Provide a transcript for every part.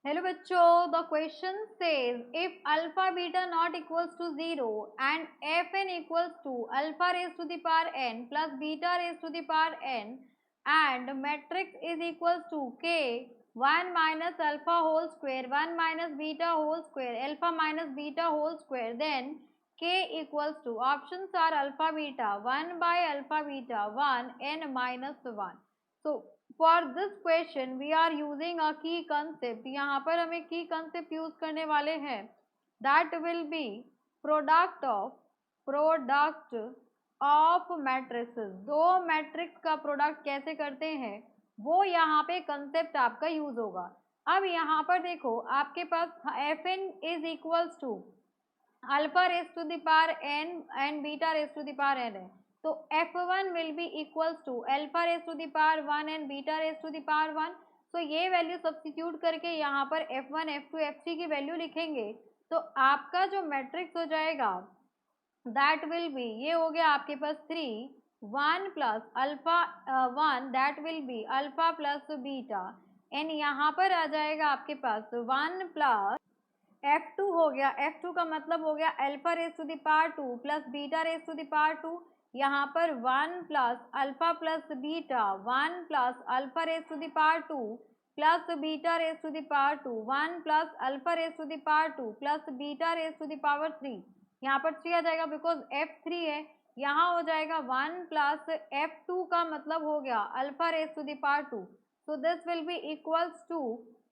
Hello बच्चों, the question says if alpha beta not equals to 0 and F N equals to alpha raise to the power n plus beta raise to the power n and matrix is equals to k 1 minus alpha whole square 1 minus beta whole square alpha minus beta whole square then k equals to options are alpha beta 1 by alpha beta 1 n minus 1. So for this question we are using a key concept. यहाँ पर हमें key concept use करने वाले हैं. That will be product of matrices. दो matrix का product कैसे करते हैं वो यहाँ पे कंसेप्ट आपका यूज होगा. अब यहाँ पर देखो आपके पास f n is equals to alpha raise to the power n and beta raise to the power n है. तो f1 will be equals to alpha raise to the power 1 and beta raise to the power 1. तो ये value substitute करके यहाँ पर f1 f2 f3 की value लिखेंगे तो आपका जो मैट्रिक्स हो जाएगा दैट विल बी, ये हो गया आपके पास 3 1 plus alpha 1 that will be alpha plus beta and यहाँ पर आ जाएगा आपके पास 1 प्लस F2 हो गया. F2 का मतलब हो गया alpha raise to the power 2 plus beta raise to the power 2. यहाँ पर 1 plus alpha plus beta 1 plus alpha raise to the power 2 plus beta raise to the power 2 1 plus alpha raise to the power 2 plus beta raise to the power 3. यहाँ पर 3 आ जाएगा because F3 है. यहाँ हो जाएगा 1 plus F2 का मतलब हो गया alpha raise to the power 2. So this will be equals to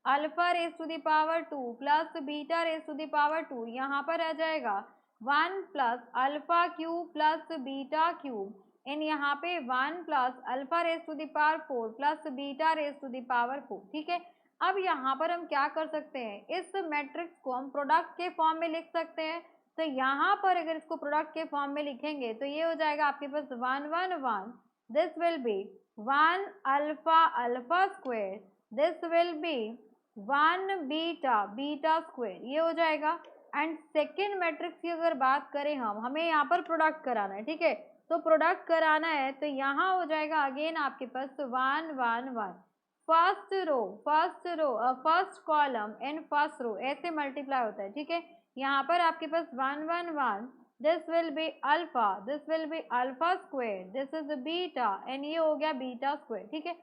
alpha raise to the power 2 plus beta raise to the power 2. यहाँ पर आ जाएगा 1 plus alpha cube plus beta cube and यहाँ पे 1 plus alpha raise to the power 4 plus beta raise to the power 4. ठीक है. अब यहाँ पर हम क्या कर सकते हैं, इस मैट्रिक्स को हम प्रोडक्ट के फॉर्म में लिख सकते हैं. तो यहाँ पर अगर इसको प्रोडक्ट के फॉर्म में लिखेंगे तो ये हो जाएगा आपके पास 1 1 1. This will B 1 alpha alpha square. This will B 1 beta beta square. ये हो जाएगा. एंड सेकेंड मैट्रिक्स की अगर बात करें हमें यहाँ पर प्रोडक्ट कराना है. ठीक है. तो प्रोडक्ट कराना है तो यहाँ हो जाएगा अगेन आपके पास 1 1 1. First column and first row ऐसे मल्टीप्लाई होता है. ठीक है. यहाँ पर आपके पास 1 1 1. This will be alpha, this will be alpha square, this is beta and ये हो गया बीटा स्क्वायर. ठीक है.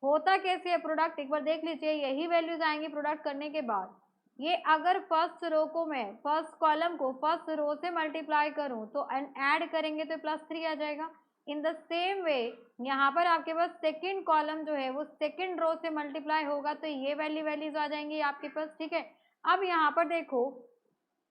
होता कैसे है प्रोडक्ट एक बार देख लीजिए. यही वैल्यूज आएंगी प्रोडक्ट करने के बाद. ये अगर फर्स्ट रो को मैं फर्स्ट कॉलम को फर्स्ट रो से मल्टीप्लाई करूं तो ऐड करेंगे तो +3 आ जाएगा. इन द सेम वे यहाँ पर आपके पास सेकंड कॉलम जो है वो सेकंड रो से मल्टीप्लाई होगा तो ये वैल्यूज आ जाएंगी आपके पास. ठीक है. अब यहाँ पर देखो,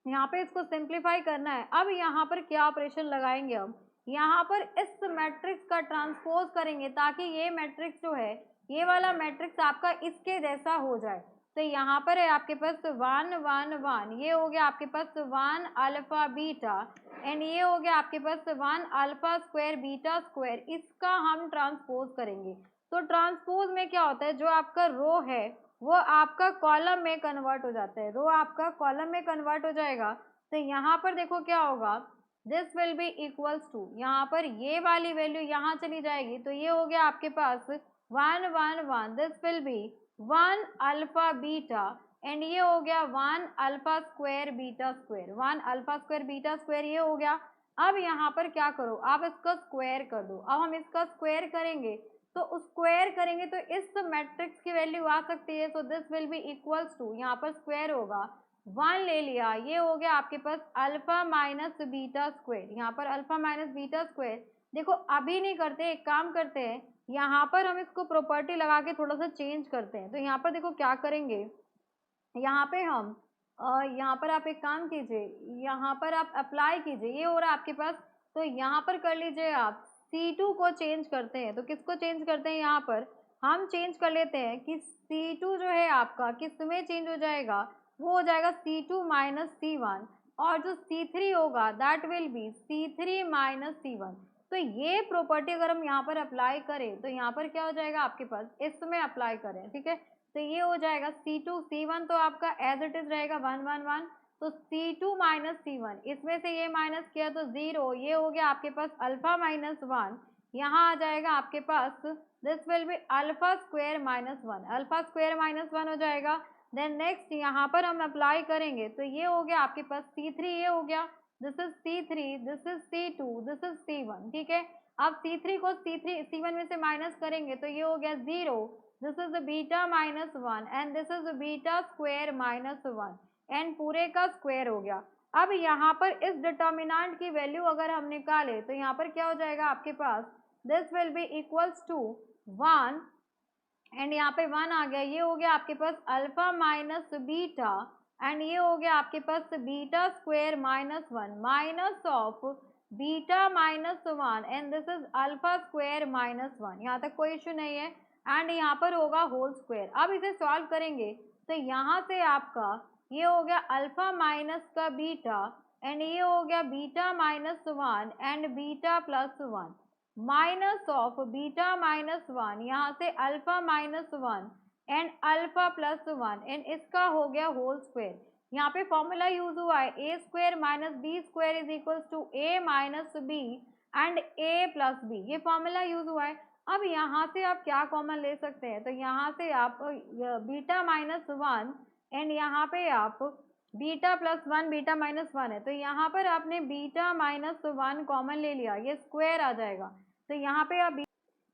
यहाँ पे इसको सिंप्लीफाई करना है. अब यहाँ पर क्या ऑपरेशन लगाएंगे हम, यहाँ पर इस मैट्रिक्स का ट्रांसपोज करेंगे ताकि ये मैट्रिक्स जो है ये वाला मैट्रिक्स आपका इसके जैसा हो जाए. तो यहाँ पर है आपके पास 1 1 1. ये हो गया आपके पास 1 अल्फा बीटा एंड ये हो गया आपके पास 1 अल्फा स्क्वायर बीटा स्क्वायर. इसका हम ट्रांसपोज करेंगे. तो ट्रांसपोज में क्या होता है, जो आपका रो है वो आपका कॉलम में कन्वर्ट हो जाता है. रो आपका कॉलम में कन्वर्ट हो जाएगा. तो यहाँ पर देखो क्या होगा, this will be equals to, यहाँ पर ये वाली वैल्यू यहाँ चली जाएगी तो ये हो गया आपके पास 1 1 1. This will B 1 alpha beta and ये हो गया 1 alpha square beta square. 1 alpha square beta square ये हो गया. अब यहाँ पर क्या करो, आप इसका स्क्वायर कर दो. अब हम इसका स्क्वायर करेंगे तो स्क्वायर करेंगे तो इस मैट्रिक्स की वैल्यू आ सकती है. So this will be equals to, यहाँ पर स्क्वायर होगा 1 ले लिया, ये हो गया आपके पास अल्फा माइनस बीटा स्क्वायर. यहाँ पर अल्फा माइनस बीटा स्क्वायर. देखो अभी नहीं करते, एक काम करते हैं, यहाँ पर हम इसको प्रॉपर्टी लगा के थोड़ा सा चेंज करते हैं. तो यहाँ पर देखो क्या करेंगे, यहाँ पे हम यहाँ पर आप एक काम कीजिए, यहाँ पर आप अप्लाई कीजिए. ये हो रहा है आपके पास. तो यहाँ पर कर लीजिए आप C2 को चेंज करते हैं. तो किसको चेंज करते हैं, यहाँ पर हम चेंज कर लेते हैं कि C2 जो है आपका किस में चेंज हो जाएगा, वो हो जाएगा C2 माइनस C1 और जो C3 होगा that will be C3 minus C1. तो ये प्रॉपर्टी अगर हम यहाँ पर अप्लाई करें तो यहाँ पर क्या हो जाएगा आपके पास, इसमें अप्लाई करें. ठीक है. तो ये हो जाएगा C2 C1 तो आपका एज इट इज रहेगा 1 1 1. तो C2 माइनस C1 इसमें से ये माइनस किया तो 0. ये हो गया आपके पास अल्फा माइनस 1. यहाँ आ जाएगा आपके पास this will be alpha square minus 1. Alpha square minus 1 हो जाएगा. देन नेक्स्ट यहाँ पर हम अप्लाई करेंगे तो ये हो गया आपके पास C3, ये हो गया, this is C3, this is C2, this is C1, ठीक है। अब C3 को C1 में से माइनस करेंगे तो ये हो गया 0, this is beta minus 1 and this is beta square minus 1 and पूरे का स्क्वायर हो गया। अब यहाँ पर इस डिटर्मिनेंट की वैल्यू अगर हम निकाले तो यहाँ पर क्या हो जाएगा आपके पास, this will be equals to 1 and यहाँ पे 1 आ गया, ये हो गया आपके पास अल्फा माइनस बीटा एंड ये हो गया आपके पास beta square minus 1 minus of beta minus 1 and this is alpha square minus 1। यहाँ तक कोई इशू नहीं है एंड यहाँ पर होगा होल स्क्वायर। अब इसे सॉल्व करेंगे तो यहाँ से आपका ये हो गया अल्फा माइनस का बीटा एंड ये हो गया beta minus 1 and beta plus 1 minus of beta minus 1, यहाँ से alpha minus 1 and alpha plus 1 and इसका हो गया होल स्क्वायर। यहाँ पे फॉर्मूला यूज हुआ है a square minus b square is equals to a minus b and a plus b, ये फॉर्मूला यूज हुआ है। अब यहाँ से आप क्या कॉमन ले सकते हैं, तो यहाँ से आप बीटा माइनस 1 एंड यहाँ पे आप बीटा प्लस 1 बीटा माइनस 1 है तो यहाँ पर आपने बीटा माइनस 1 कॉमन ले लिया, ये स्क्वायर आ जाएगा। तो यहाँ पे आप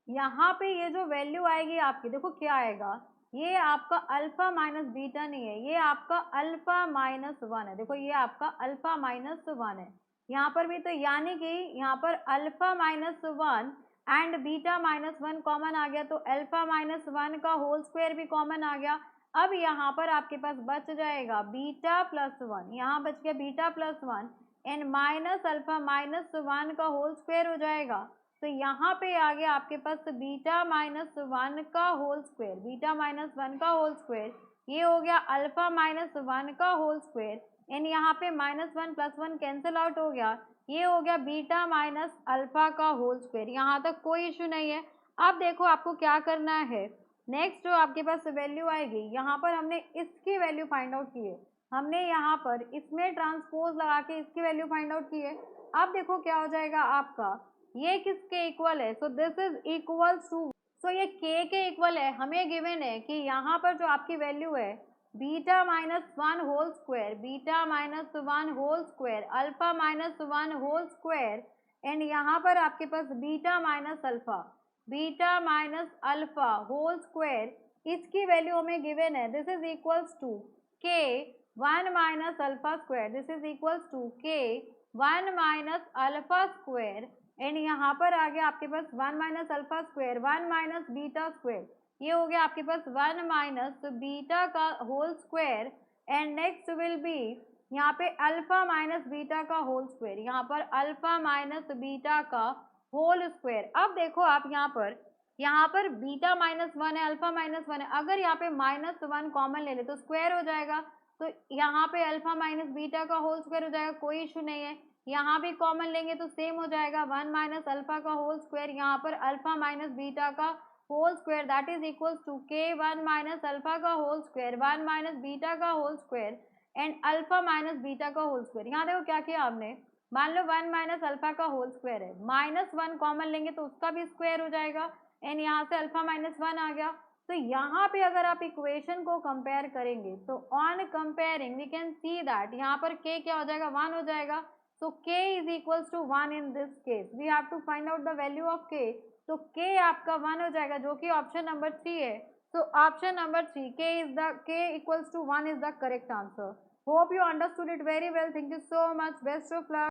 यहाँ पे ये जो वैल्यू आएगी आपकी, देखो क्या आएगा, ये आपका अल्फा माइनस बीटा नहीं है, ये आपका अल्फा माइनस 1 है। देखो ये आपका अल्फा माइनस 1 है यहाँ पर भी, तो यानी कि यहाँ पर alpha minus 1 and beta minus 1 common आ गया तो अल्फा माइनस 1 का होल स्क्वायर भी कॉमन आ गया। अब यहाँ पर आपके पास बच जाएगा बीटा प्लस 1, यहाँ बच गया beta plus 1 and minus alpha minus 1 का होल स्क्वायर हो जाएगा। तो यहाँ पे आ गया आपके पास बीटा माइनस 1 का होल स्क्वायर, बीटा माइनस 1 का होल स्क्वायर, ये हो गया अल्फा माइनस 1 का होल स्क्वायर एंड यहाँ पे माइनस 1 प्लस 1 कैंसिल आउट हो गया, ये हो गया बीटा माइनस अल्फा का होल स्क्वायर। यहाँ तक कोई इशू नहीं है। अब देखो आपको क्या करना है, नेक्स्ट जो आपके पास वैल्यू आएगी, यहाँ पर हमने इसकी वैल्यू फाइंड आउट की है, हमने यहाँ पर इसमें ट्रांसपोज लगा के इसकी वैल्यू फाइंड आउट की है। अब देखो क्या हो जाएगा आपका, ये किसके इक्वल है, so this is equal to, so ये k के इक्वल है। हमें गिवन है कि यहाँ पर जो आपकी वैल्यू है beta minus 1 whole square, beta minus 1 whole square, alpha minus 1 whole square and यहाँ पर आपके पास beta minus alpha, beta minus alpha whole square, इसकी वैल्यू हमें गिवन है, this is equals to k 1 minus alpha square, this is equals to k 1 minus alpha square and यहाँ पर आ गया आपके पास 1 minus alpha square 1 minus beta square, ये हो गया आपके पास 1 माइनस बीटा का whole square and next will be यहाँ पे अल्फा माइनस बीटा का होल स्क्वायर, यहाँ पर अल्फा माइनस बीटा का होल स्क्वायर। अब देखो आप यहाँ पर बीटा माइनस 1 है, अल्फा माइनस 1 है, अगर यहाँ पे माइनस 1 कॉमन ले ले तो स्क्वायर हो जाएगा, तो यहाँ पे अल्फा माइनस बीटा का होल स्क्वायर हो जाएगा, कोई इशू नहीं है। यहाँ भी कॉमन लेंगे तो सेम हो जाएगा, 1 माइनस अल्फा का होल स्क्वायर, यहाँ पर अल्फा माइनस बीटा का whole square that is equals to k 1 minus alpha का होल स्क्वायर 1 माइनस बीटा का whole square and alpha minus beta का होल स्क्वायर। यहाँ देखो क्या किया आपने, मान लो 1 माइनस अल्फा का होल स्क्वायर है, माइनस 1 कॉमन लेंगे तो उसका भी स्क्वायर हो जाएगा एंड यहाँ से अल्फा माइनस 1 आ गया। तो यहाँ पे अगर आप इक्वेशन को कंपेयर करेंगे तो on comparing we can see that यहाँ पर k क्या हो जाएगा, 1 हो जाएगा। So k is equals to 1 in this case. We have to find out the value of k. तो k आपका 1 हो जाएगा जो कि ऑप्शन नंबर 3 है। So option number 3 k equals to 1 is the correct answer. Hope you understood it very well. Thank you so much. Best of luck.